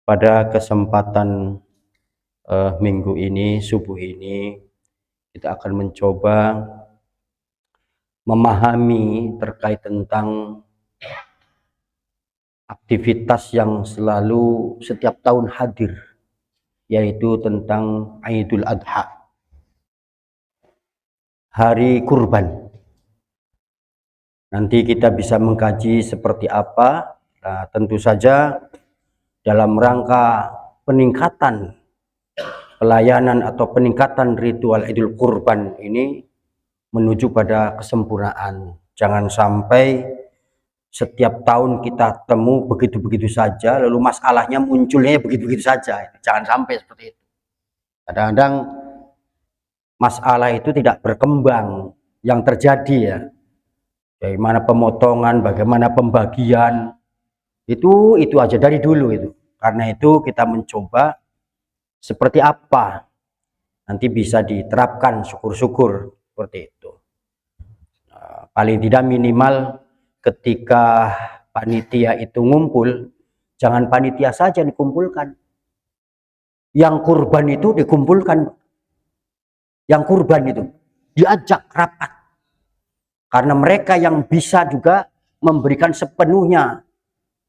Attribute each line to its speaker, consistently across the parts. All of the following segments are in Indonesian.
Speaker 1: Pada kesempatan minggu ini, subuh ini, kita akan mencoba memahami terkait tentang aktivitas yang selalu setiap tahun hadir, yaitu tentang Idul Adha, hari kurban. Nanti kita bisa mengkaji seperti apa. Nah, tentu saja dalam rangka peningkatan pelayanan atau peningkatan ritual Idul Kurban ini menuju pada kesempurnaan. Jangan sampai setiap tahun kita temu begitu-begitu saja, lalu masalahnya munculnya begitu-begitu saja. Jangan sampai seperti itu. Kadang-kadang masalah itu tidak berkembang. Yang terjadi ya, bagaimana pemotongan, bagaimana pembagian, itu aja dari dulu itu. Karena itu kita mencoba seperti apa nanti bisa diterapkan, syukur-syukur seperti itu. Paling tidak minimal ketika panitia itu ngumpul, jangan panitia saja dikumpulkan, yang kurban itu dikumpulkan, yang kurban itu diajak rapat, karena mereka yang bisa juga memberikan sepenuhnya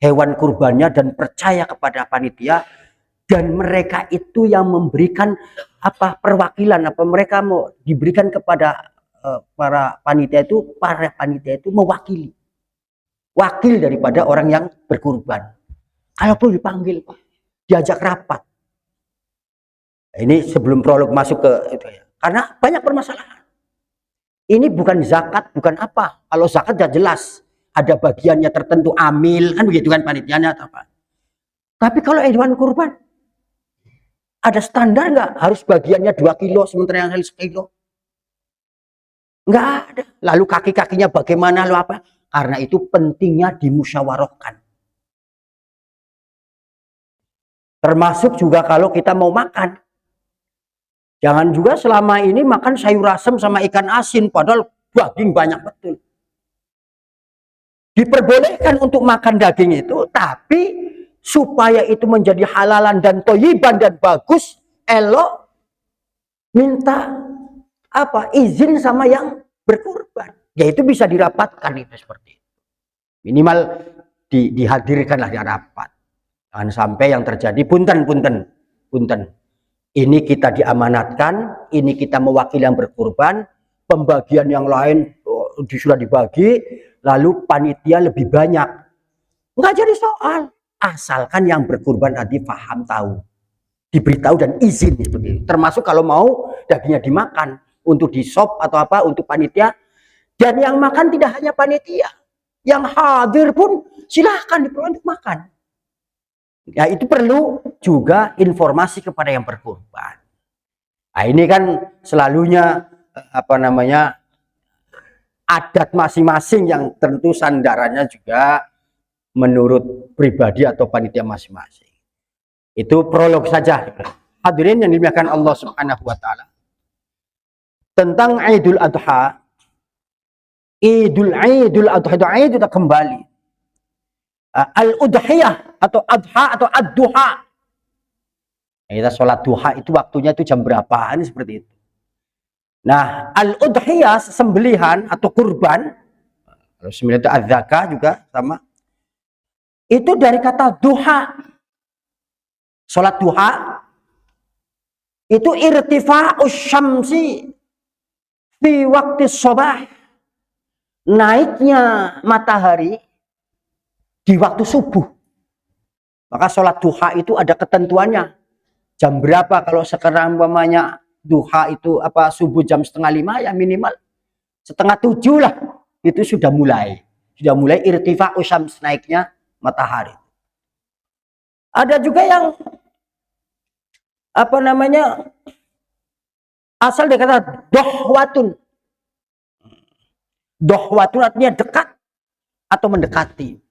Speaker 1: hewan kurbannya dan percaya kepada panitia, dan mereka itu yang memberikan perwakilan, mereka mau diberikan kepada para panitia itu mewakili, wakil daripada orang yang berkurban. Kalaupun dipanggil, diajak rapat. Ini sebelum prolog masuk ke itu ya, karena banyak permasalahan. Ini bukan zakat, bukan apa. Kalau zakat sudah jelas, ada bagiannya tertentu, amil, kan begitu kan panitianya atau apa. Tapi kalau hewan kurban, ada standar nggak? Harus bagiannya 2 kilo, sementara yang harus 1 kilo. Nggak ada. Lalu kaki-kakinya bagaimana, lalu apa? Karena itu pentingnya dimusyawarahkan. Termasuk juga kalau kita mau makan. Jangan juga selama ini makan sayur asem sama ikan asin, padahal daging banyak betul. Diperbolehkan untuk makan daging itu, tapi supaya itu menjadi halalan dan toyiban dan bagus, elok, minta izin sama yang berkurban. Ya itu bisa dirapatkan itu seperti itu. Minimal dihadirkanlah di rapat. Jangan sampai yang terjadi punten. Ini kita diamanatkan, ini kita mewakili yang berkurban, pembagian yang lain sudah dibagi, lalu panitia lebih banyak. Nggak jadi soal, asalkan yang berkurban tadi paham, tahu, diberitahu dan izin seperti itu. Termasuk kalau mau dagingnya dimakan untuk di sop atau apa untuk panitia, dan yang makan tidak hanya panitia, yang hadir pun silahkan diperoleh untuk makan. Ya itu perlu juga informasi kepada yang berkurban. Nah ini kan selalunya adat masing-masing yang tentu sandarannya juga menurut pribadi atau panitia masing-masing. Itu prolog saja. Hadirin yang dimuliakan Allah Subhanahu wa taala. Tentang Idul Adha. Idul Adha itu kembali. Al-Udhiyah atau Adha atau Ad-Duha. Kita sholat duha itu waktunya itu jam berapa? Ini seperti itu. Nah, Al-Udhiyah sembelihan atau kurban. Kalau sembelihan itu Az-Zakah juga sama. Itu dari kata duha. Sholat duha itu irtifa'us syamsi fi waktu sobah. Naiknya matahari di waktu subuh. Maka sholat duha itu ada ketentuannya. Jam berapa? Kalau sekarang umpamanya duha itu subuh jam 6:30, ya minimal 6:30 lah. Itu sudah mulai irtifa'u syams, naiknya matahari. Ada juga yang asal dari kata dohwatun. Dohwatun artinya dekat atau mendekati.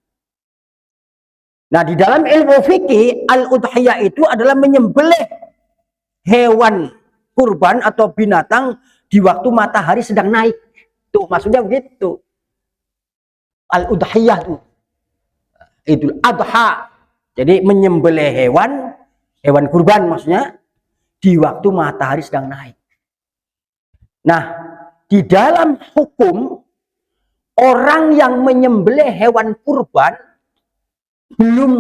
Speaker 1: Nah, di dalam ilmu fikih, al-udhiyah itu adalah menyembelih hewan kurban atau binatang di waktu matahari sedang naik. Tuh, maksudnya begitu. Al-udhiyah itu. Idul Adha. Jadi menyembelih hewan kurban maksudnya di waktu matahari sedang naik. Nah, di dalam hukum orang yang menyembelih hewan kurban belum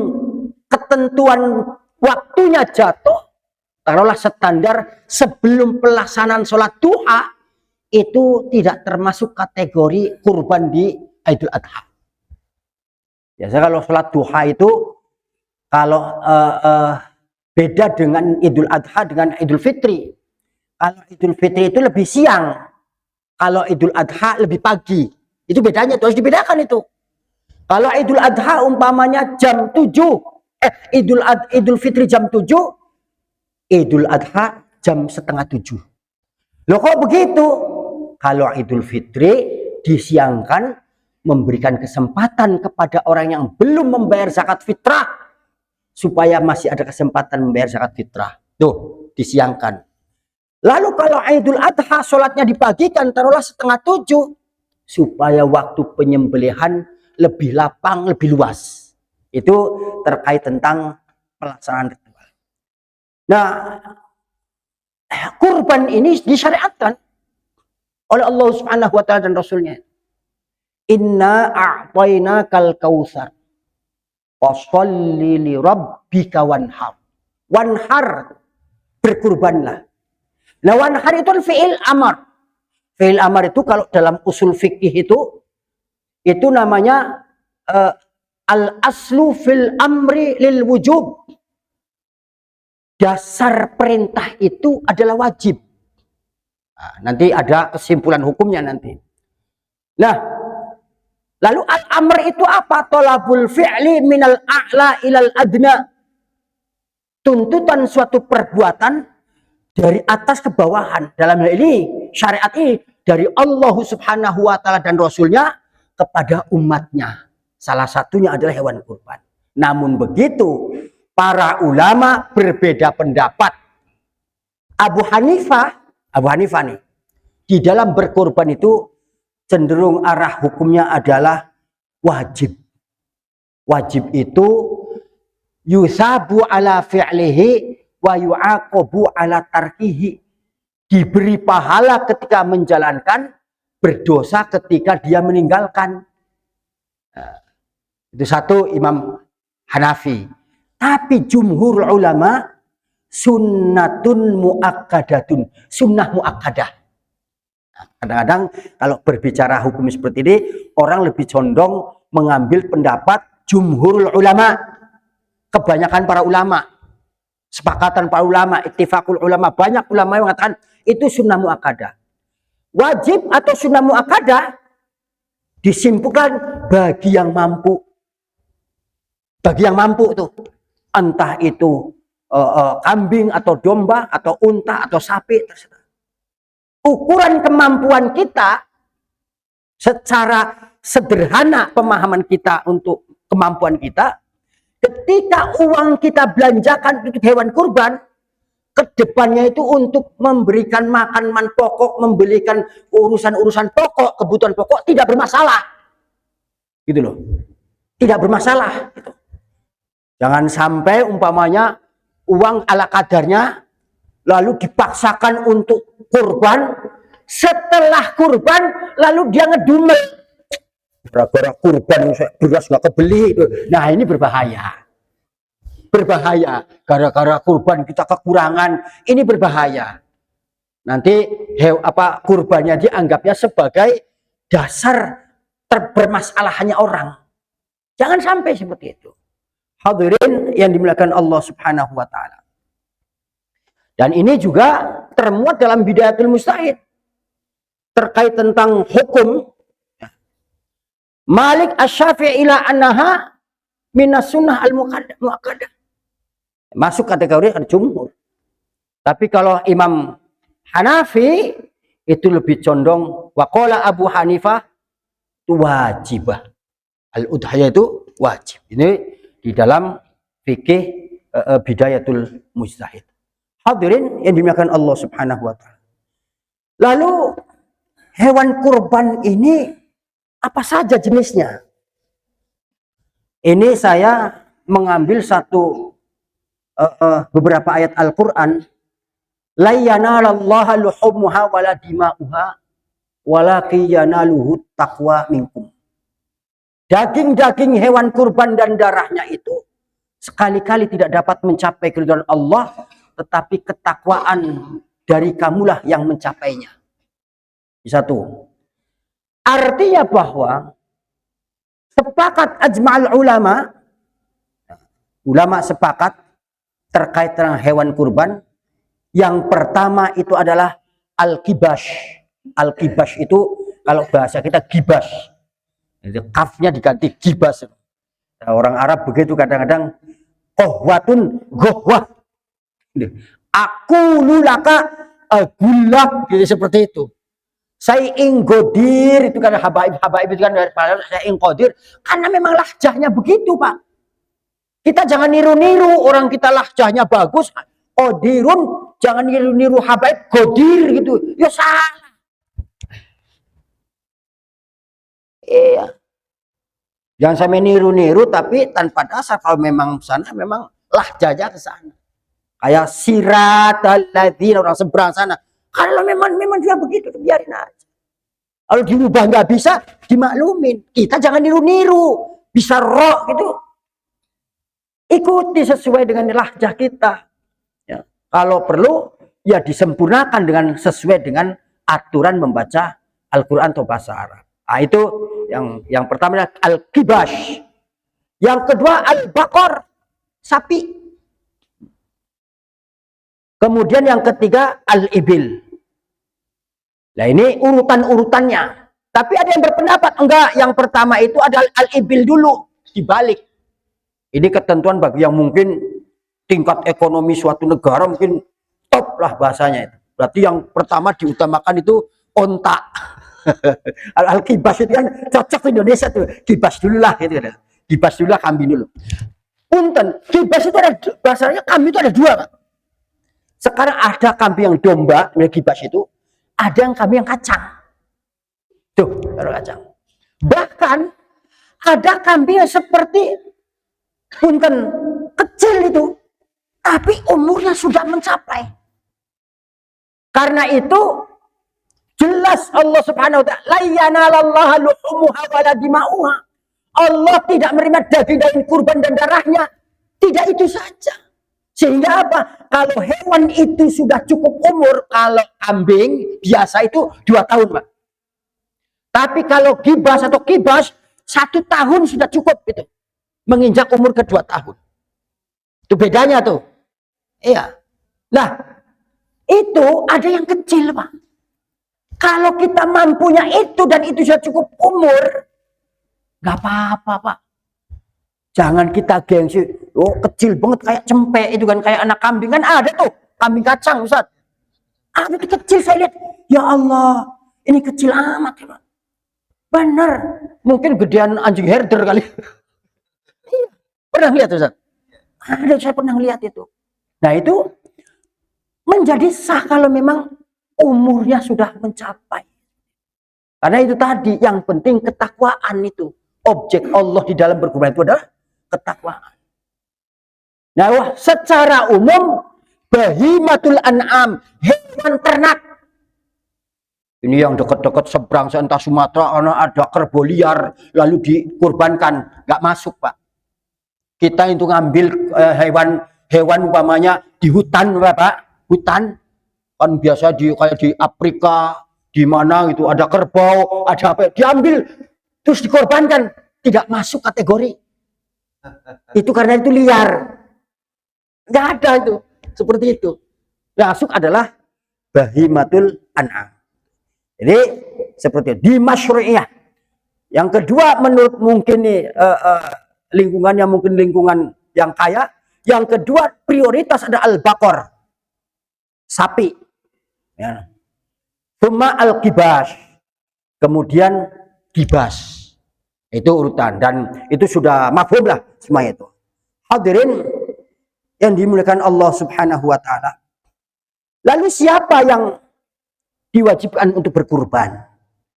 Speaker 1: ketentuan waktunya jatuh, taruhlah standar sebelum pelaksanaan sholat duha, itu tidak termasuk kategori kurban di Idul Adha. Biasa kalau sholat duha itu kalau beda dengan Idul Adha dengan Idul Fitri. Kalau Idul Fitri itu lebih siang, kalau Idul Adha lebih pagi. Itu bedanya, itu harus dibedakan itu. Kalau Idul Adha umpamanya jam 7, Idul Fitri jam 7, Idul Adha jam setengah 7. Loh kok begitu? Kalau Idul Fitri disiangkan, memberikan kesempatan kepada orang yang belum membayar zakat fitrah supaya masih ada kesempatan membayar zakat fitrah. Tuh, disiangkan. Lalu kalau Idul Adha sholatnya dibagikan, taruhlah setengah 7, supaya waktu penyembelihan lebih lapang, lebih luas. Itu terkait tentang pelaksanaan ritual. Nah, kurban ini disyariatkan oleh Allah Subhanahu wa taala dan Rasulnya. Inna a'tainakal kautsar fasholli li rabbika wanhar. Wanhar, berkurbanlah. Nah, wanhar itu fi'il amar. Fi'il amar itu kalau dalam usul fikih itu namanya al-aslu fil amri lil wujub. Dasar perintah itu adalah wajib. Nah, nanti ada kesimpulan hukumnya nanti. Nah, lalu al-amr itu apa? Tolabul fi'li minal a'la ilal adna. Tuntutan suatu perbuatan dari atas ke bawahan. Dalam hal ini, syariat ini dari Allah Subhanahu wa taala dan Rasulnya kepada umatnya. Salah satunya adalah hewan kurban. Namun begitu, para ulama berbeda pendapat. Abu Hanifah nih, di dalam berkorban itu cenderung arah hukumnya adalah wajib. Wajib itu yusabu ala fi'lihi wa yu'aqabu ala tarkihi. Diberi pahala ketika menjalankan, berdosa ketika dia meninggalkan. Nah, itu satu Imam Hanafi. Tapi jumhur ulama sunnatun muakkadatun, sunnah muakkadah. Kadang-kadang kalau berbicara hukum seperti ini, orang lebih condong mengambil pendapat jumhurul ulama, kebanyakan para ulama, sepakatan para ulama, ittifaqul ulama, banyak ulama yang mengatakan itu sunnah muakkadah. Wajib atau sunnah muakkadah disimpulkan bagi yang mampu. Bagi yang mampu itu, entah itu kambing atau domba atau unta atau sapi, terserah. Ukuran kemampuan kita secara sederhana, pemahaman kita untuk kemampuan kita, ketika uang kita belanjakan untuk hewan kurban, kedepannya itu untuk memberikan makan pokok, membelikan urusan-urusan pokok, kebutuhan pokok, tidak bermasalah. Gitu loh. Tidak bermasalah. Gitu. Jangan sampai umpamanya uang ala kadarnya lalu dipaksakan untuk kurban, setelah kurban lalu dia ngedumel gara-gara kurban beras nggak kebeli. Nah, ini berbahaya, gara-gara kurban kita kekurangan, ini berbahaya. Nanti kurbannya dianggapnya sebagai dasar bermasalahannya orang. Jangan sampai seperti itu. Hadirin yang dimuliakan Allah Subhanahu wa taala. Dan ini juga termuat dalam Bidayatul Mujtahid terkait tentang hukum Malik Asy-Syafi'i ila annaha minas sunnah al-muakkadah. Masuk kategori al-jumhur. Tapi kalau Imam Hanafi itu lebih condong waqala Abu Hanifah itu wajibah. Al-udhiyah itu wajib. Ini di dalam fikih Bidayatul Mujtahid. Hadirin yang dimuliakan Allah Subhanahu wa taala. Lalu hewan kurban ini apa saja jenisnya? Ini saya mengambil beberapa ayat Al-Quran, la yanalallaha luhumuha wala dima'uha walakin yanaluhu taqwa minkum. Daging-daging hewan kurban dan darahnya itu sekali-kali tidak dapat mencapai keridhaan Allah, tetapi ketakwaan dari kamulah yang mencapainya. Satu. Artinya bahwa sepakat ajma'al ulama sepakat terkait dengan hewan kurban. Yang pertama itu adalah al-kibash. Al-kibash itu kalau bahasa kita gibas. Kafnya diganti gibas. Nah, orang Arab begitu kadang-kadang kohwatun gohwah. Aku lulaka gulak gitu, seperti itu. Saya inggodir itu kan habaib itu kan saya inggodir karena memang lahjahnya begitu, Pak. Kita jangan niru-niru orang kita lahjahnya bagus, kodirun, jangan niru-niru habaib godir gitu. Ya salah. Iya. Jangan sampai niru-niru tapi tanpa dasar. Kalau memang sana memang lahjahnya ke sana. Kayak sirat alladzina, orang seberang sana. Kalau memang dia begitu, biarin aja. Kalau dirubah nggak bisa, dimaklumin. Kita jangan niru-niru. Bisa roh gitu. Ikuti sesuai dengan lahjah kita. Ya. Kalau perlu, ya disempurnakan dengan sesuai dengan aturan membaca Al-Quran atau bahasa Arab. Nah, itu yang pertama adalah al-kibash. Yang kedua al-bakor, sapi. Kemudian yang ketiga al-ibil. Nah ini urutan-urutannya. Tapi ada yang berpendapat enggak, yang pertama itu adalah al-ibil dulu, dibalik. Ini ketentuan bagi yang mungkin tingkat ekonomi suatu negara mungkin top lah bahasanya itu. Berarti yang pertama diutamakan itu onta. Al-kibas itu kan cocok Indonesia tuh. Kibas dulu lah gitu. Kibas dulu lah, kambing dulu. Punten, kibas itu ada bahasanya, kambing itu ada dua, Pak. Sekarang ada kambing yang domba, kibas itu. Ada yang kambing yang kacang. Tuh, kalau kacang. Bahkan ada kambing yang seperti punten kecil itu, tapi umurnya sudah mencapai. Karena itu jelas Allah Subhanahu wa taala, la yanalallaha luhumuha wala dima'uha. Allah tidak menerima daging kurban dan darahnya. Tidak itu saja. Sehingga apa? Kalau hewan itu sudah cukup umur, kalau kambing biasa itu 2 tahun, Pak. Tapi kalau gibas atau kibas 1 tahun sudah cukup itu. Menginjak umur ke 2 tahun. Itu bedanya tuh. Iya. Nah, itu ada yang kecil, Pak. Kalau kita mampunya itu dan itu sudah cukup umur, nggak apa-apa, Pak. Jangan kita gengsi, oh kecil banget kayak cempe itu kan, kayak anak kambing kan ada tuh, kambing kacang, Ustaz. Ada tuh kecil, saya lihat, ya Allah, ini kecil amat ya, Pak. Bener, mungkin gedean anjing herder kali. Pernah lihat, Ustaz? Ada, saya pernah lihat itu. Nah itu menjadi sah kalau memang umurnya sudah mencapai. Karena itu tadi, yang penting ketakwaan itu. Objek Allah di dalam berkurban itu adalah ketakwaan. Nah, secara umum bahimatul an'am, hewan ternak. Ini yang dekat-dekat seberang entah Sumatera, ada kerbau liar lalu dikurbankan, nggak masuk, Pak. Kita itu ngambil hewan umpamanya di hutan, Pak, hutan kan biasa kayak di Afrika, di mana gitu ada kerbau, ada apa, diambil terus dikorbankan, tidak masuk kategori. Itu karena itu liar. Nggak ada itu. Seperti itu. Yang masuk adalah bahimatul an'am. Jadi seperti itu. Di masyru'iyah. Yang kedua menurut mungkin nih lingkungannya mungkin lingkungan yang kaya. Yang kedua prioritas ada al-bakor. Sapi. Ya. Summa al-kibas. Kemudian kibas. Itu urutan dan itu sudah mafhum lah semua itu. Hadirin yang dimuliakan Allah Subhanahu wa taala. Lalu siapa yang diwajibkan untuk berkurban?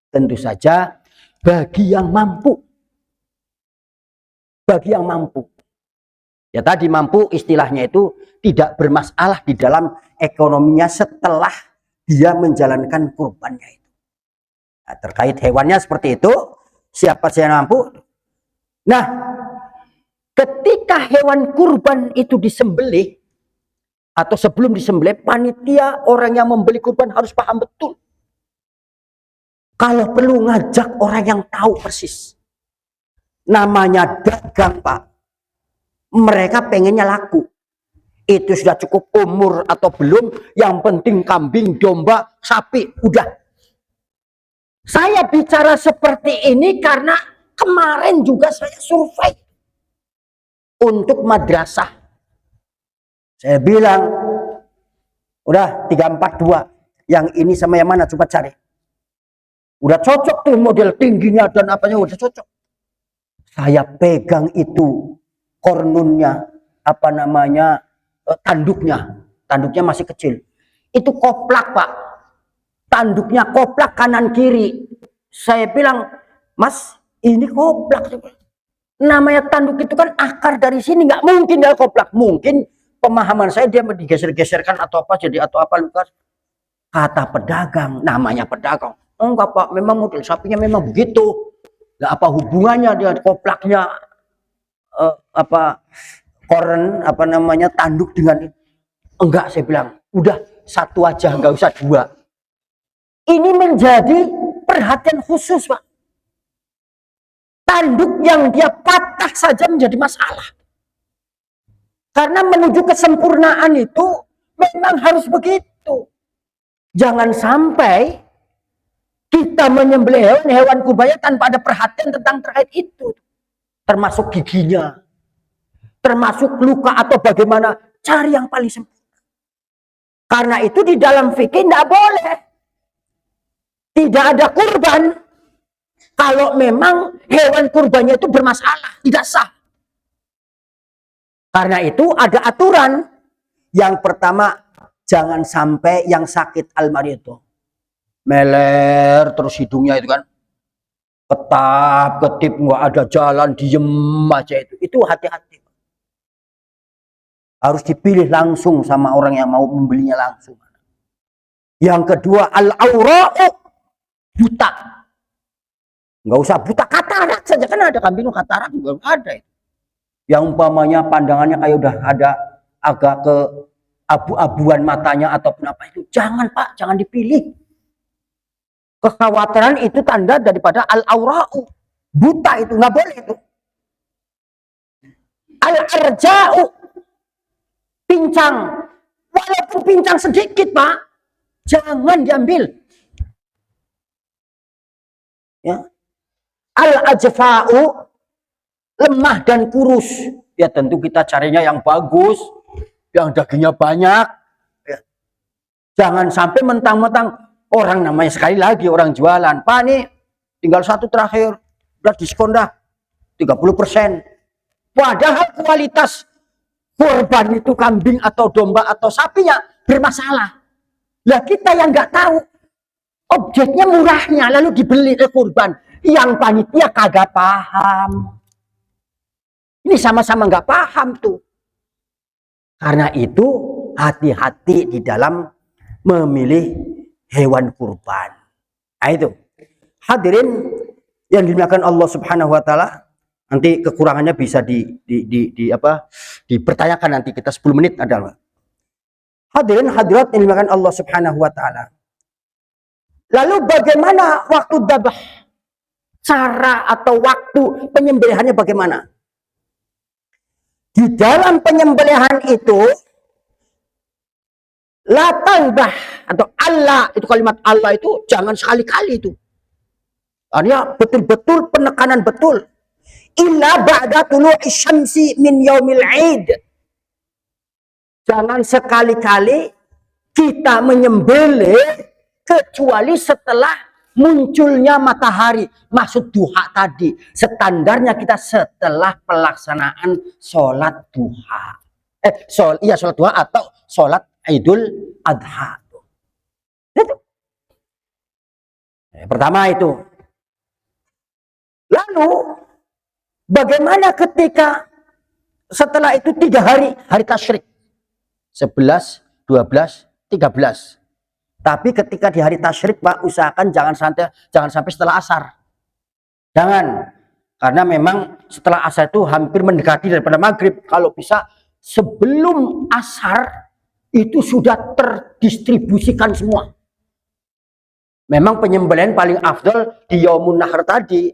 Speaker 1: Tentu saja bagi yang mampu. Bagi yang mampu. Ya tadi mampu istilahnya itu tidak bermasalah di dalam ekonominya setelah dia menjalankan kurbannya itu. Nah, terkait hewannya seperti itu, siapa yang mampu. Nah, ketika hewan kurban itu disembelih atau sebelum disembelih, panitia orang yang membeli kurban harus paham betul. Kalau perlu ngajak orang yang tahu persis. Namanya dagang, Pak. Mereka pengennya laku. Itu sudah cukup umur atau belum, yang penting kambing, domba, sapi, udah. Saya bicara seperti ini karena kemarin juga saya survei untuk madrasah. Saya bilang, udah 342, yang ini sama yang mana coba cari. Udah cocok tuh model tingginya dan apanya udah cocok. Saya pegang itu kornunnya, apa namanya, tanduknya masih kecil. Itu koplak, Pak. Tanduknya koplak kanan kiri. Saya bilang, Mas, ini koplak. Namanya tanduk itu kan akar dari sini, nggak mungkin dari koplak. Mungkin pemahaman saya dia digeser-geserkan atau apa, jadi atau apa, Lukas. Kata pedagang, namanya pedagang. Enggak, Pak, memang model sapinya memang begitu. Nggak apa hubungannya dengan koplaknya, apa namanya, tanduk dengan. Enggak, saya bilang, udah satu aja, nggak usah dua. Ini menjadi perhatian khusus, Pak. Tanduk yang dia patah saja menjadi masalah. Karena menuju kesempurnaan itu memang harus begitu. Jangan sampai kita menyembelih hewan kurbannya tanpa ada perhatian tentang terkait itu. Termasuk giginya. Termasuk luka atau bagaimana. Cari yang paling sempurna. Karena itu di dalam fikih tidak boleh. Tidak ada kurban. Kalau memang hewan kurbannya itu bermasalah. Tidak sah. Karena itu ada aturan. Yang pertama, jangan sampai yang sakit al-marid itu. Meler terus hidungnya itu kan. Ketap, ketip, nggak ada jalan, diem aja itu. Itu hati-hati. Harus dipilih langsung sama orang yang mau membelinya langsung. Yang kedua, al-aura'u, buta. Nggak usah buta, katarak saja. Kan ada kambing katarak juga ada. Yang umpamanya pandangannya kayak udah ada agak ke abu-abuan matanya ataupun apa itu. Jangan, Pak, jangan dipilih. Kekhawatiran itu tanda daripada al-aura'u. Buta itu, nggak boleh itu. Al-arja'u, pincang. Walaupun pincang sedikit, Pak, jangan diambil. Ya. Al-ajfa'u, lemah dan kurus. Ya tentu kita carinya yang bagus, yang dagingnya banyak. Ya. Jangan sampai mentang-mentang orang, namanya sekali lagi orang jualan. Pak, nih tinggal satu terakhir, udah diskon dah 30%. Padahal kualitas korban itu kambing atau domba atau sapinya bermasalah. Lah kita yang nggak tahu, objeknya murahnya lalu dibeli kurban, yang panitia kagak paham. Ini sama-sama nggak paham tuh. Karena itu hati-hati di dalam memilih hewan kurban. Nah itu. Hadirin yang dimuliakan Allah Subhanahu wa taala, nanti kekurangannya bisa dipertanyakan nanti kita 10 menit adalah. Hadirin hadirat yang dimuliakan Allah Subhanahu wa taala. Lalu bagaimana waktu dabah? Cara atau waktu penyembelihannya bagaimana? Di dalam penyembelihan itu la taubah atau Allah, itu kalimat Allah itu jangan sekali-kali itu. Artinya betul-betul penekanan betul. Illa ba'da tulu'i syamsi min yaumil 'id. Jangan sekali-kali kita menyembelih kecuali setelah munculnya matahari. Maksud duha tadi. Standarnya kita setelah pelaksanaan sholat duha. Sholat duha atau sholat Idul Adha. Itu. Pertama itu. Lalu, bagaimana ketika Setelah itu 3 hari, hari tasyrik. 11, 12, 13. Tapi ketika di hari tasyrik, Pak, usahakan jangan sampai setelah asar. Jangan. Karena memang setelah asar itu hampir mendekati daripada maghrib. Kalau bisa sebelum asar itu sudah terdistribusikan semua. Memang penyembelihan paling afdal di Yaumun Nahar tadi.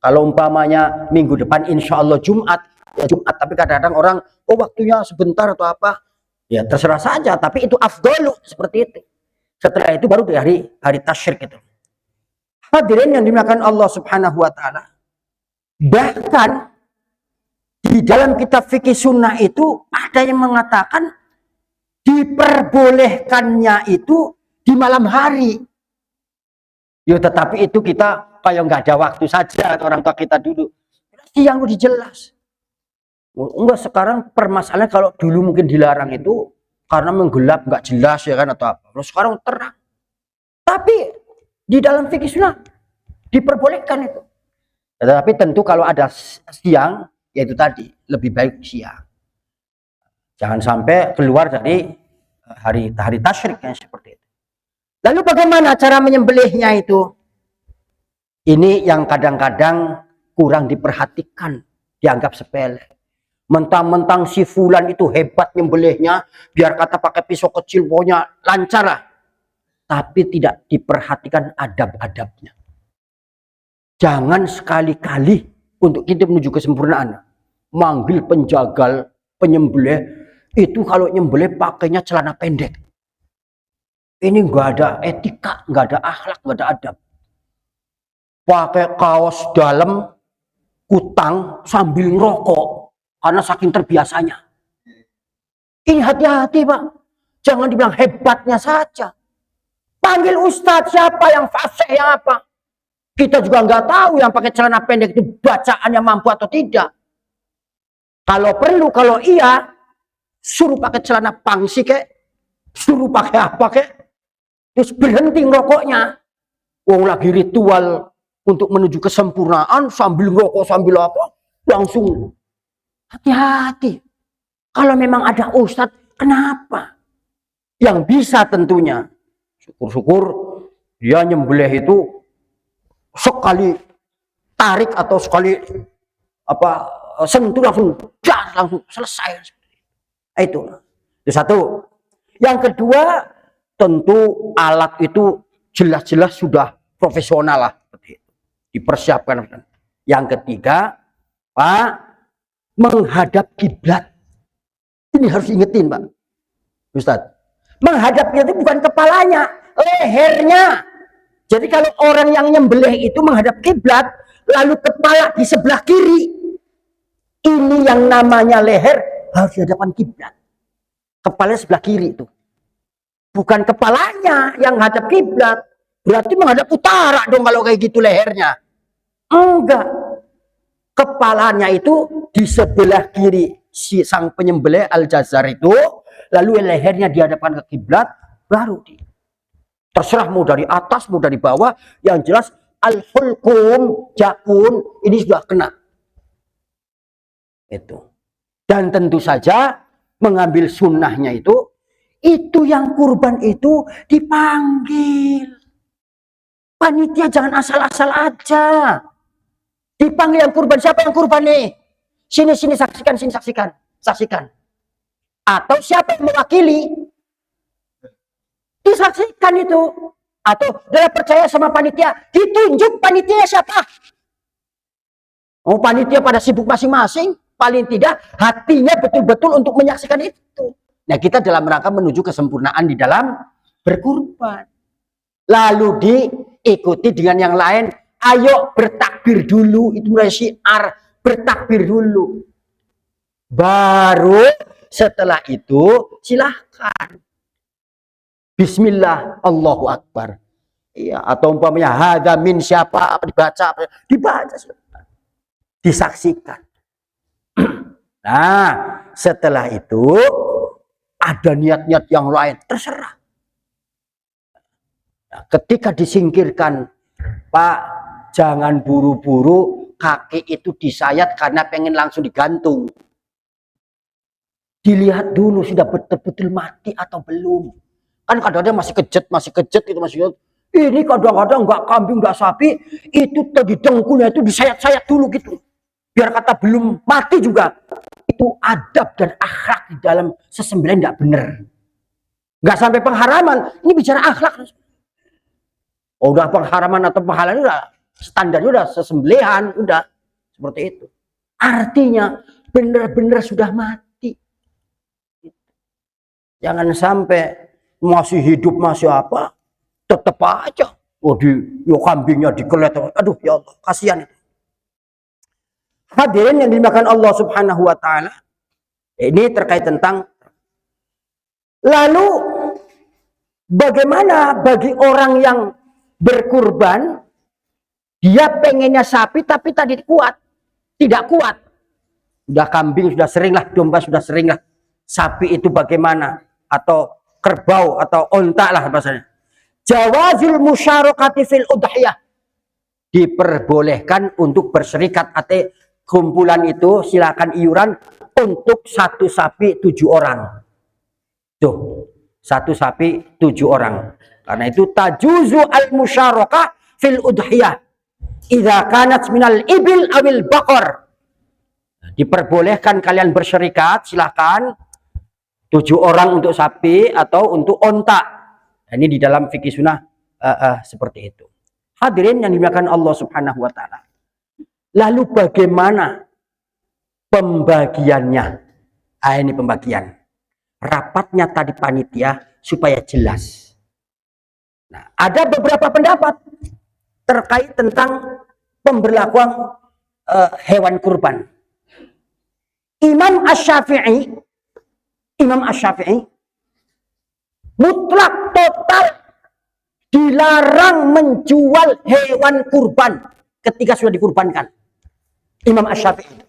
Speaker 1: Kalau umpamanya minggu depan insya Allah Jumat, ya Jumat. Tapi kadang-kadang orang, oh waktunya sebentar atau apa. Ya terserah saja, tapi itu afdalu seperti itu. Setelah itu baru di hari tasyrik itu. Hadirin yang dimuliakan Allah Subhanahu wa taala. Bahkan di dalam kitab fikih sunnah itu ada yang mengatakan diperbolehkannya itu di malam hari. Ya tetapi itu kita kayak nggak ada waktu saja, orang tua kita dulu. Siang udah jelas. Enggak, sekarang permasalahannya kalau dulu mungkin dilarang itu karena menggelap nggak jelas ya kan atau apa. Terus sekarang terang. Tapi di dalam fikih sunnah diperbolehkan itu. Tetapi tentu kalau ada siang, yaitu tadi lebih baik siang. Jangan sampai keluar dari hari tasyrik yang seperti itu. Lalu bagaimana cara menyembelihnya itu? Ini yang kadang-kadang kurang diperhatikan, dianggap sepele. Mentang-mentang si fulan itu hebat nyembelihnya, biar kata pakai pisau kecil pokoknya lancar lah. Tapi tidak diperhatikan adab-adabnya. Jangan sekali-kali untuk kita menuju kesempurnaan manggil penjagal, penyembelih itu kalau nyembelih pakainya celana pendek. Ini nggak ada etika, nggak ada akhlak, nggak ada adab. Pakai kaos dalam, kutang sambil ngerokok karena saking terbiasanya. Ini hati-hati, Pak. Jangan dibilang hebatnya saja. Panggil ustadz, siapa yang fasih, yang apa. Kita juga nggak tahu yang pakai celana pendek itu bacaannya mampu atau tidak. Kalau perlu, kalau iya, suruh pakai celana pangsi kek, suruh pakai apa kek, terus berhenti ngerokoknya. Wong lagi ritual untuk menuju kesempurnaan sambil ngerokok sambil apa, langsung hati-hati. Kalau memang ada ustadz, kenapa? Yang bisa tentunya, syukur-syukur dia nyembelih itu sekali tarik atau sekali apa sentuh langsung selesai. Itu satu. Yang kedua, tentu alat itu jelas-jelas sudah profesional lah, dipersiapkan. Yang ketiga, Pak, menghadap kiblat. Ini harus ingetin, Pak Ustadz. Menghadap kiblat itu bukan kepalanya, lehernya. Jadi kalau orang yang nyembelih itu menghadap kiblat, lalu kepala di sebelah kiri, ini yang namanya leher harus di hadapan kiblat. Kepalanya sebelah kiri itu, bukan kepalanya yang menghadap kiblat. Berarti menghadap utara dong kalau kayak gitu lehernya. Enggak, kepalanya itu di sebelah kiri si sang penyembelih al-jazar itu, lalu lehernya dihadapkan ke kiblat, baru terserah mau dari atas mau dari bawah, yang jelas al-hulqum jakun ini sudah kena itu. Dan tentu saja mengambil sunnahnya itu yang kurban itu dipanggil panitia, jangan asal-asal aja. Dipanggil yang kurban. Siapa yang kurban nih? Sini saksikan, sini saksikan. Atau siapa yang mewakili? Disaksikan itu. Atau dia percaya sama panitia, ditunjuk panitia siapa? Oh, panitia pada sibuk masing-masing, paling tidak hatinya betul-betul untuk menyaksikan itu. Nah, kita dalam rangka menuju kesempurnaan di dalam berkurban. Lalu diikuti dengan yang lain, ayo bertakbir dulu, itu mulai syiar, bertakbir dulu. Baru setelah itu silahkan. Bismillah, Allahu Akbar. Iya, atau umpamanya hadza min siapa, dibaca, disaksikan. Nah, setelah itu ada niat-niat yang lain, terserah. Nah, ketika disingkirkan, Pak, jangan buru-buru kaki itu disayat karena pengen langsung digantung. Dilihat dulu sudah betul-betul mati atau belum. Kan kadang-kadang masih kejet itu masih. Ini kadang-kadang nggak kambing, nggak sapi, itu tadi dengkulnya itu disayat-sayat dulu gitu. Biar kata belum mati juga. Itu adab dan akhlak di dalam sesembelihan nggak benar. Nggak sampai pengharaman, ini bicara akhlak. Oh, udah pengharaman atau penghalalan udah standarnya udah sesembelihan, udah seperti itu. Artinya benar-benar sudah mati. Jangan sampai masih hidup masih apa, tetap aja. Oh, kambingnya dikelet. Aduh ya Allah, kasihan itu. Hadirin yang dimakan Allah Subhanahu wa taala. Ini terkait tentang lalu bagaimana bagi orang yang berkurban, dia pengennya sapi tapi tadi tidak kuat. Sudah kambing sudah sering lah, domba sudah sering lah. Sapi itu bagaimana? Atau kerbau atau onta lah bahasanya. Jawazul musyarakati fil udhiyah. Diperbolehkan untuk berserikat atau kumpulan itu silakan iuran untuk satu sapi 7 orang. Tuh, satu sapi 7 orang. Karena itu tajuzu al musyarakah fil udhiyah. Idza kanat minal ibil awil baqar. Diperbolehkan kalian berserikat, silakan 7 orang untuk sapi atau untuk onta. Ini di dalam fikih sunnah seperti itu. Hadirin yang dimuliakan Allah Subhanahu wa taala. Lalu bagaimana pembagiannya? Ini pembagian. Rapatnya tadi panitia supaya jelas. Nah, ada beberapa pendapat terkait tentang pemberlakuan hewan kurban. Imam Asy-Syafi'i mutlak total dilarang menjual hewan kurban ketika sudah dikurbankan. Imam Asy-Syafi'i.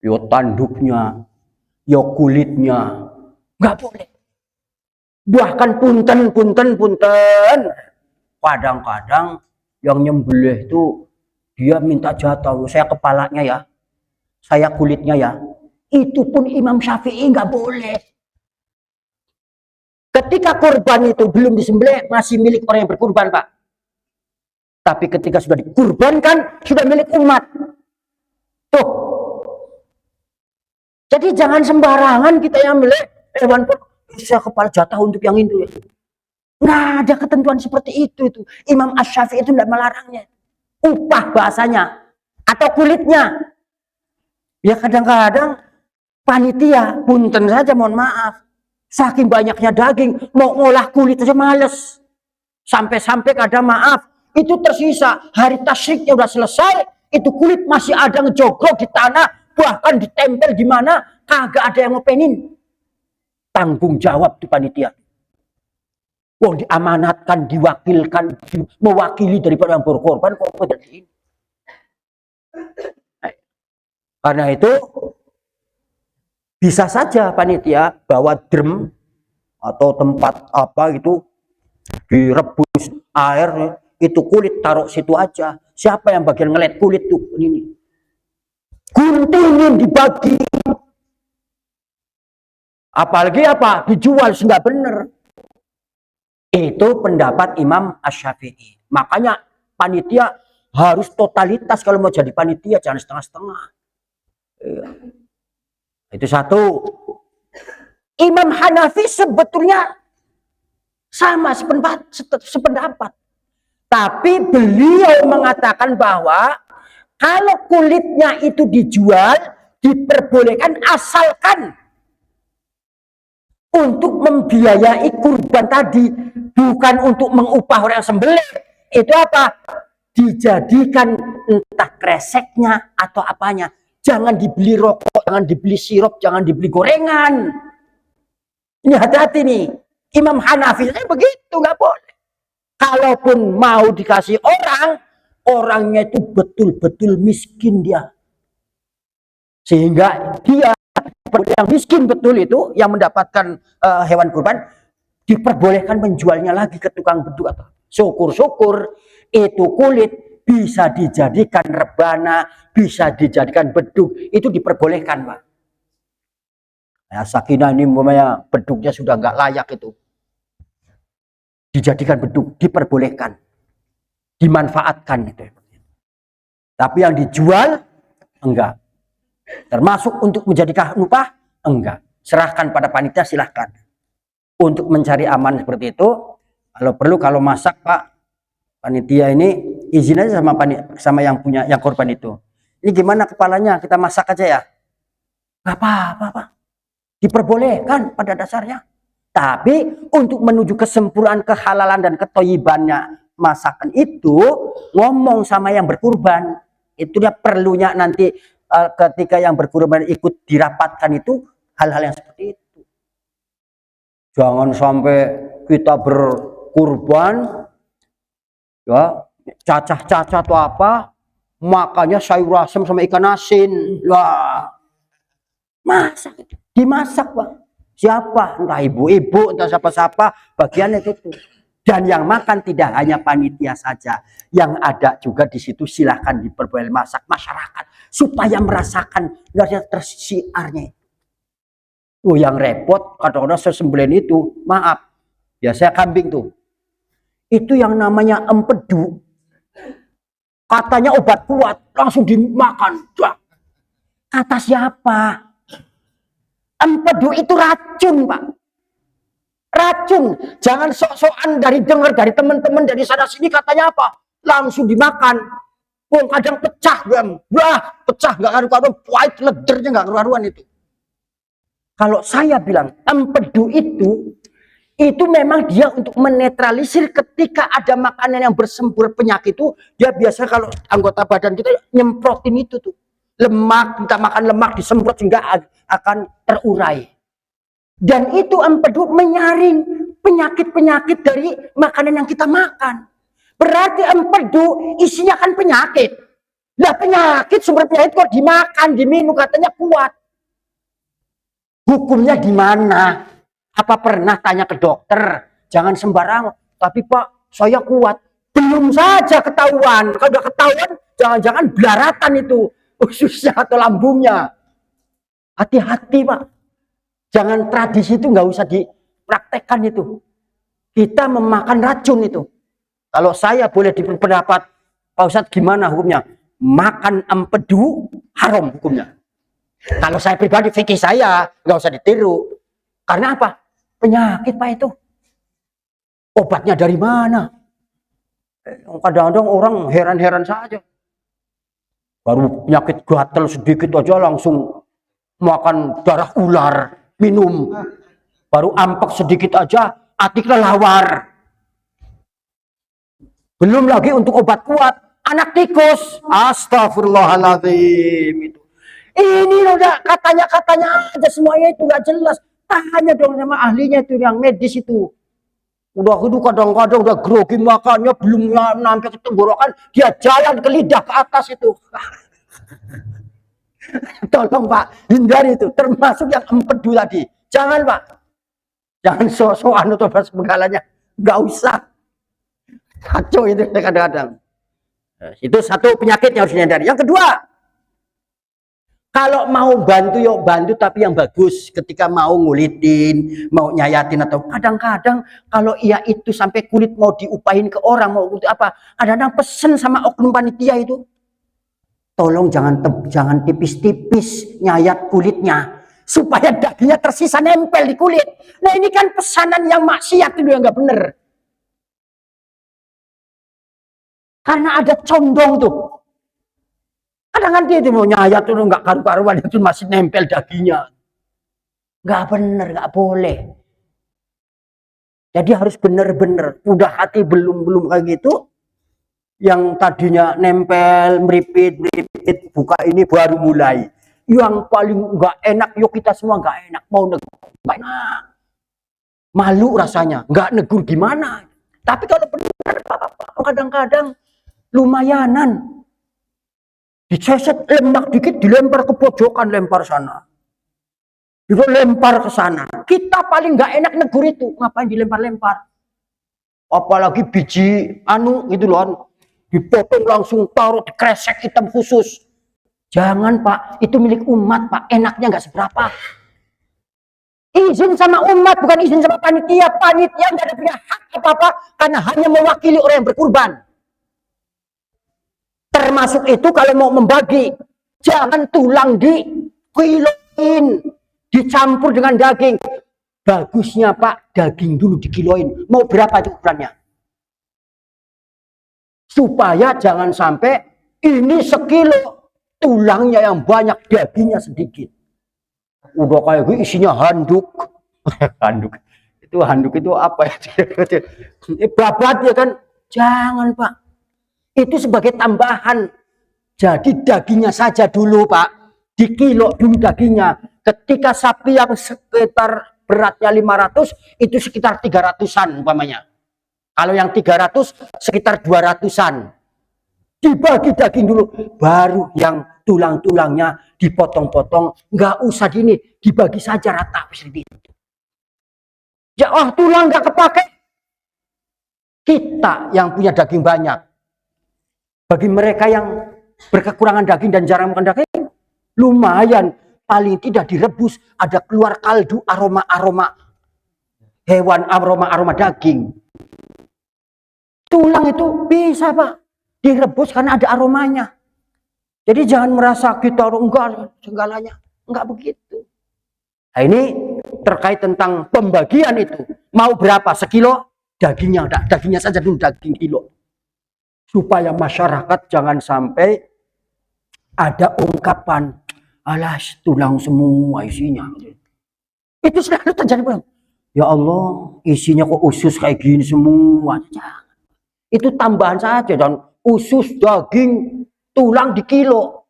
Speaker 1: Yo tanduknya, yo kulitnya, nggak boleh. Bahkan punten. Kadang-kadang yang nyembelih itu dia minta jatah, saya kepalanya ya, saya kulitnya ya. Itu pun Imam Syafi'i nggak boleh. Ketika kurban itu belum disembelih, masih milik orang yang berkurban, Pak. Tapi ketika sudah dikurbankan, sudah milik umat. Tuh. Jadi jangan sembarangan kita yang milik hewan pun, saya kepala jatah untuk yang itu. Nggak ada ketentuan seperti itu. Imam Asy-Syafi'i itu tidak melarangnya. Upah bahasanya. Atau kulitnya. Ya kadang-kadang panitia, punten saja mohon maaf. Saking banyaknya daging, mau ngolah kulit aja males. Sampai-sampai kadang maaf, itu tersisa. Hari tasyriknya udah selesai, itu kulit masih ada ngejogrok di tanah, bahkan ditempel di mana, kagak ada yang ngopenin. Tanggung jawab tuh panitia. Wong diamanatkan, diwakilkan, mewakili daripada yang berkorban, kok seperti ini. Karena itu, bisa saja panitia bawa drum atau tempat apa gitu, direbus air, itu kulit taruh situ aja. Siapa yang bagian ngelet kulit tuh ini? Guntingin dibagi. Apalagi apa? Dijual nggak bener. Itu pendapat Imam Asy-Syafi'i. Makanya panitia harus totalitas kalau mau jadi panitia, jangan setengah-setengah. Iya. Itu satu. Imam Hanafi sebetulnya sama sependapat. Tapi beliau mengatakan bahwa kalau kulitnya itu dijual, diperbolehkan asalkan untuk membiayai kurban tadi, bukan untuk mengupah orang yang sembelih. Itu apa? Dijadikan entah kreseknya atau apanya. Jangan dibeli rokok, jangan dibeli sirup, jangan dibeli gorengan. Ini hati-hati nih. Imam Hanafi begitu, nggak boleh. Kalaupun mau dikasih orang, orangnya itu betul-betul miskin dia. Sehingga dia yang miskin betul itu, yang mendapatkan hewan kurban, diperbolehkan menjualnya lagi ke tukang beduk. Syukur-syukur itu kulit bisa dijadikan rebana, bisa dijadikan beduk, itu diperbolehkan, Pak. Ya, Sakinah ini umpamanya beduknya sudah nggak layak itu, dijadikan beduk, diperbolehkan, dimanfaatkan itu. Tapi yang dijual enggak. Termasuk untuk menjadi upah enggak. Serahkan pada panitia, silahkan. Untuk mencari aman seperti itu, kalau perlu kalau masak Pak, panitia ini izin aja sama yang punya, yang korban itu. Ini gimana kepalanya, kita masak aja ya. Gak apa-apa Pak. Diperbolehkan pada dasarnya. Tapi untuk menuju kesempurnaan kehalalan dan ketoyibannya masakan itu, ngomong sama yang berkurban. Itu dia perlunya nanti ketika yang berkurban ikut dirapatkan itu, hal-hal yang seperti itu. Jangan sampai kita berkurban ya cacah-cacah atau apa, makanya sayur asem sama ikan asin. Wah, masak itu, dimasak Pak. Siapa? Entah ibu-ibu, entah siapa-siapa, bagiannya itu. Dan yang makan tidak hanya panitia saja, yang ada juga di situ silahkan diperbolehkan masak masyarakat supaya merasakan dari tersiarnya. Oh, yang repot kadang-kadang sesembelih itu, maaf, biasanya kambing tuh, itu yang namanya empedu, katanya obat kuat, langsung dimakan. Kata siapa? Empedu itu racun Pak, racun. Jangan sok-sokan dari dengar dari teman-teman dari sana sini katanya apa, langsung dimakan. Oh, kadang pecah bang, wah pecah nggak karu-karuan, pahit ledernya nggak karu-karuan itu. Kalau saya bilang empedu itu memang dia untuk menetralisir ketika ada makanan yang bersembur penyakit itu, dia biasa kalau anggota badan kita nyemprotin itu tuh. Lemak, kita makan lemak disemprot sehingga akan terurai. Dan itu empedu menyaring penyakit-penyakit dari makanan yang kita makan. Berarti empedu isinya kan penyakit. Lah penyakit, sumber penyakit kok dimakan, diminum katanya kuat. Hukumnya di mana? Apa pernah tanya ke dokter? Jangan sembarangan. Tapi Pak, saya kuat. Belum saja ketahuan. Kalau udah ketahuan, jangan-jangan belaratan itu ususnya atau lambungnya. Hati-hati Pak. Jangan tradisi itu nggak usah dipraktekkan itu. Kita memakan racun itu. Kalau saya boleh berpendapat, Pak Ustadz gimana hukumnya? Makan empedu haram hukumnya. Kalau saya pribadi, fikih saya nggak usah ditiru. Karena apa? Penyakit Pak itu. Obatnya dari mana? Kadang-kadang orang heran-heran saja. Baru penyakit gatal sedikit aja langsung makan darah ular, minum. Baru ampak sedikit aja, hati kelelawar. Belum lagi untuk obat kuat, anak tikus. Astagfirullahaladzim itu. Ini udah katanya aja semuanya itu nggak jelas. Tanya dong sama ahlinya itu yang medis itu. Udah itu kadang-kadang udah grogi makannya belum sampai ke tenggorokan, dia jalan ke lidah ke atas itu. Tolong Pak, hindari itu, termasuk yang empedu tadi. Jangan Pak, jangan so-soan atau segalanya, nggak usah. Kacau itu kadang-kadang. Itu satu penyakit yang harus dihindari. Yang kedua, kalau mau bantu yuk bantu, tapi yang bagus. Ketika mau ngulitin, mau nyayatin, atau kadang-kadang kalau ia itu sampai kulit mau diupahin ke orang, mau apa, kadang-kadang pesen sama oknum panitia itu, tolong jangan tipis-tipis nyayat kulitnya, supaya dagingnya tersisa nempel di kulit. Nah ini kan pesanan yang maksiat itu yang nggak bener. Karena ada condong tuh. Kadang-kadang dia itu mau nyayat tuh nggak karu-karuan, itu masih nempel dagingnya. Nggak bener, nggak boleh. Jadi harus bener-bener. Udah hati belum kayak gitu, yang tadinya nempel, meripit, buka ini baru mulai. Yang paling nggak enak, yuk kita semua nggak enak. Mau negur, nggak enak. Malu rasanya, nggak negur gimana. Tapi kalau benar, kadang-kadang lumayanan. Diceset lemak dikit, dilempar ke pojokan, lempar sana. Itu lempar ke sana. Kita paling nggak enak negur itu. Ngapain dilempar-lempar? Apalagi biji gitu loh. Dipotong langsung, taruh di kresek hitam khusus. Jangan Pak, itu milik umat Pak. Enaknya nggak seberapa. Izin sama umat, bukan izin sama panitia. Panitia nggak ada punya hak apa-apa karena hanya mewakili orang yang berkurban. Termasuk itu kalau mau membagi, jangan tulang dikiloin, dicampur dengan daging. Bagusnya Pak, daging dulu dikiloin. Mau berapa itu ukurannya? Supaya jangan sampai ini sekilo, tulangnya yang banyak, dagingnya sedikit. Udah kayak gue isinya handuk. handuk itu apa ya? Babat ya kan? Jangan Pak, itu sebagai tambahan. Jadi dagingnya saja dulu Pak, dikilo dulu dagingnya. Ketika sapi yang sekitar beratnya 500, itu sekitar 300-an umpamanya. Kalau yang 300 sekitar 200-an. Dibagi daging dulu, baru yang tulang-tulangnya dipotong-potong, nggak usah gini, dibagi saja rata seperti itu. Ya, tulang nggak kepake. Kita yang punya daging banyak. Bagi mereka yang berkekurangan daging dan jarang makan daging, lumayan, paling tidak direbus, ada keluar kaldu aroma-aroma hewan, aroma-aroma daging. Tulang itu bisa Pak direbus karena ada aromanya. Jadi jangan merasa kita enggak segalanya, enggak begitu. Nah, ini terkait tentang pembagian itu. Mau berapa? Sekilo? Dagingnya saja dulu, daging kilo. Supaya masyarakat jangan sampai ada ungkapan, alas tulang semua isinya. Itu selalu terjadi. Ya Allah, isinya kok usus kayak gini semua. Itu tambahan saja, dan usus, daging, tulang di kilo.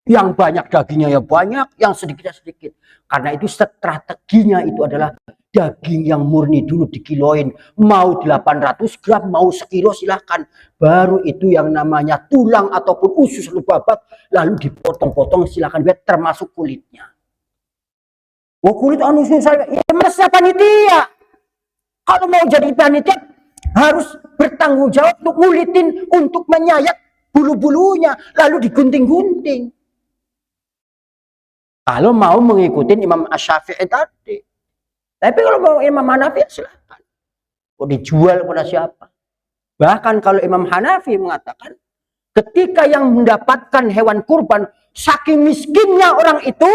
Speaker 1: Yang banyak dagingnya ya banyak, yang sedikitnya sedikit. Karena itu strateginya itu adalah daging yang murni dulu dikiloin. Mau 800 gram, mau sekilo silahkan. Baru itu yang namanya tulang ataupun usus lalu babat, lalu dipotong-potong silahkan, biar termasuk kulitnya. Oh kulit usus saya, ya masa panitia. Kalau mau jadi panitia, harus bertanggung jawab untuk ngulitin, untuk menyayat bulu-bulunya, lalu digunting-gunting. Kalau mau mengikuti Imam Asy-Syafi'i tadi. Tapi kalau mau Imam Hanafi, silahkan. Mau dijual pada siapa. Bahkan kalau Imam Hanafi mengatakan, ketika yang mendapatkan hewan kurban, saking miskinnya orang itu,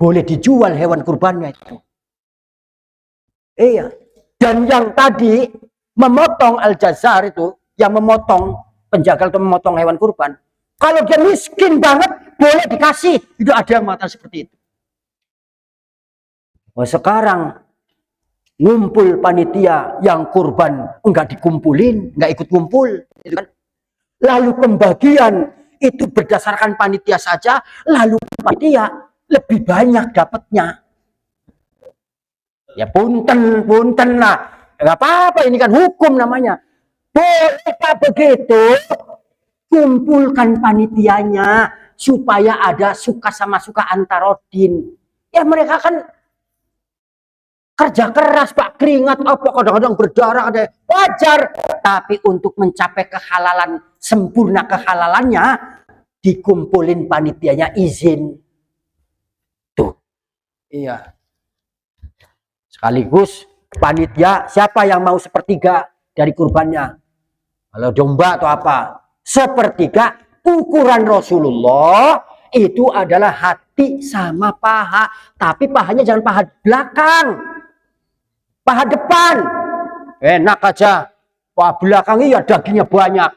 Speaker 1: boleh dijual hewan kurbannya itu. Iya. Dan yang tadi memotong al-jazar itu, yang memotong penjagal itu memotong hewan kurban, kalau dia miskin banget boleh dikasih. Itu ada yang mengatakan seperti itu. Wah, sekarang ngumpul panitia yang kurban enggak dikumpulin, enggak ikut kumpul, gitu kan? Lalu pembagian itu berdasarkan panitia saja, lalu panitia lebih banyak dapatnya. Ya punten lah, nggak apa-apa, ini kan hukum namanya. Boleh Pak begitu, kumpulkan panitianya supaya ada suka sama suka antarodin. Ya mereka kan kerja keras Pak, keringat apa, kadang-kadang berdarah, ada wajar. Tapi untuk mencapai kehalalan, sempurna kehalalannya, dikumpulin panitianya izin. Tuh, iya. Sekaligus panitia, siapa yang mau sepertiga dari kurbannya? Kalau domba atau apa? Sepertiga ukuran Rasulullah itu adalah hati sama paha. Tapi pahanya jangan paha belakang. Paha depan. Enak aja. Paha belakang iya dagingnya banyak.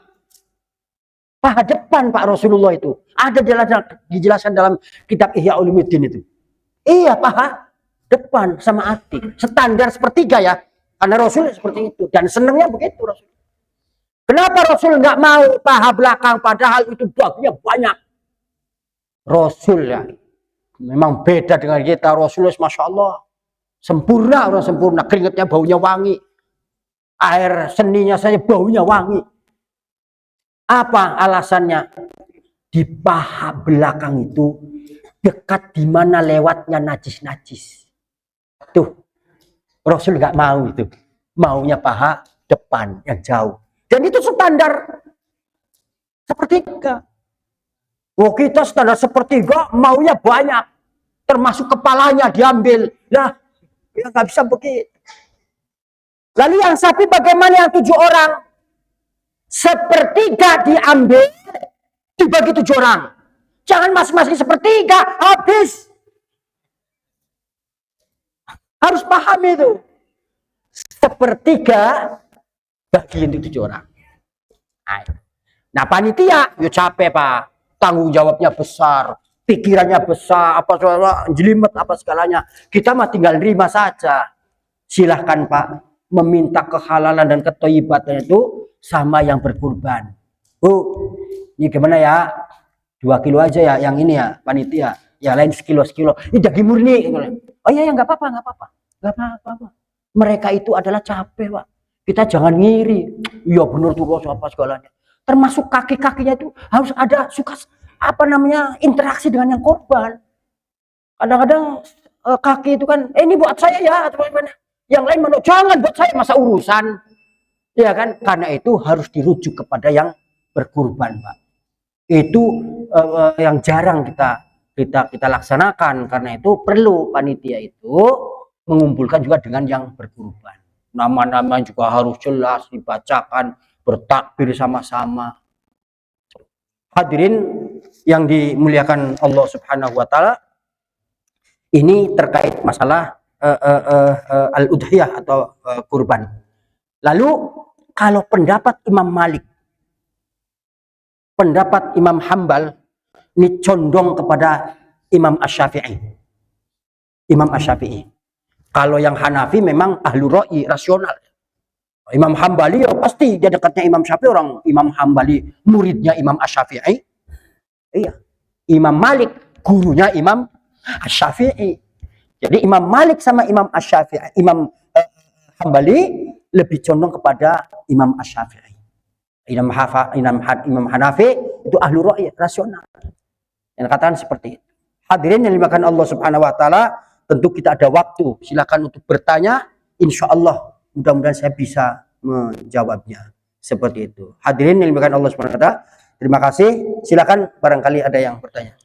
Speaker 1: Paha depan Pak Rasulullah itu. Ada dijelaskan dalam kitab Ihya Ulumuddin itu. Iya paha depan sama hati, standar sepertiga ya, karena Rasul seperti itu dan senangnya begitu Rasul. Kenapa Rasul nggak mau paha belakang padahal itu dagingnya banyak? Rasul ya, memang beda dengan kita. Rasul masya Allah sempurna, orang sempurna, keringatnya baunya wangi, air seninya saja baunya wangi. Apa alasannya? Di paha belakang itu dekat di mana lewatnya najis-najis. Tuh, Rasul nggak mau itu. Maunya paha depan yang jauh. Dan itu standar sepertiga. Oh kita standar sepertiga, maunya banyak. termasuk kepalanya diambil. Lah, ya nggak bisa begitu. Lalu yang sapi bagaimana yang 7 orang? Sepertiga diambil, dibagi 7 orang. Jangan masing-masing sepertiga, habis. Harus paham itu. Sepertiga bagi untuk 7 orang. Nah panitia, ya capek Pak. Tanggung jawabnya besar, pikirannya besar, apa segala, jelimet apa segalanya. Kita mah tinggal nerima saja. Silahkan Pak, meminta kehalalan dan ketoibatan itu sama yang berkurban. Bu, ini gimana ya? 2 kilo aja ya, yang ini ya, panitia. Ya lain sekilo. Ini daging murni. Oh iya, ya nggak apa-apa. Nggak apa-apa. Mereka itu adalah capek Pak. Kita jangan ngiri. Iya benar tuh apa segalanya. Termasuk kaki-kakinya itu harus ada interaksi dengan yang korban. Kadang-kadang kaki itu kan, ini buat saya ya, atau bagaimana? Yang lain menurut jangan buat saya, masa urusan, ya kan? Karena itu harus dirujuk kepada yang berkurban, Pak. Itu yang jarang kita laksanakan. Karena itu perlu panitia itu mengumpulkan juga dengan yang berkurban. Nama-nama juga harus jelas dibacakan, bertakbir sama-sama. Hadirin yang dimuliakan Allah Subhanahu wa taala, ini terkait masalah al-udhiyah atau kurban. Lalu kalau pendapat Imam Malik, pendapat Imam Hambal ini condong kepada Imam Asy-Syafi'i. Imam Asy-Syafi'i. Kalau yang Hanafi memang ahlu ra'i, rasional. Imam Hambali ya pasti dia dekatnya Imam Syafi'i, orang Imam Hambali muridnya Imam Asy-Syafi'i. Iya. Imam Malik gurunya Imam Asy-Syafi'i. Jadi Imam Malik sama Imam Asy-Syafi'i, Imam Hambali lebih condong kepada Imam Asy-Syafi'i. Imam Hanafi itu ahlu ra'i, rasional. Yang katakan seperti itu. Hadirin yang dimuliakan Allah Subhanahu wa taala, tentu kita ada waktu. Silakan untuk bertanya. Insya Allah mudah-mudahan saya bisa menjawabnya. Seperti itu. Hadirin yang dimuliakan Allah Subhanahu wa taala, terima kasih. Silakan barangkali ada yang bertanya.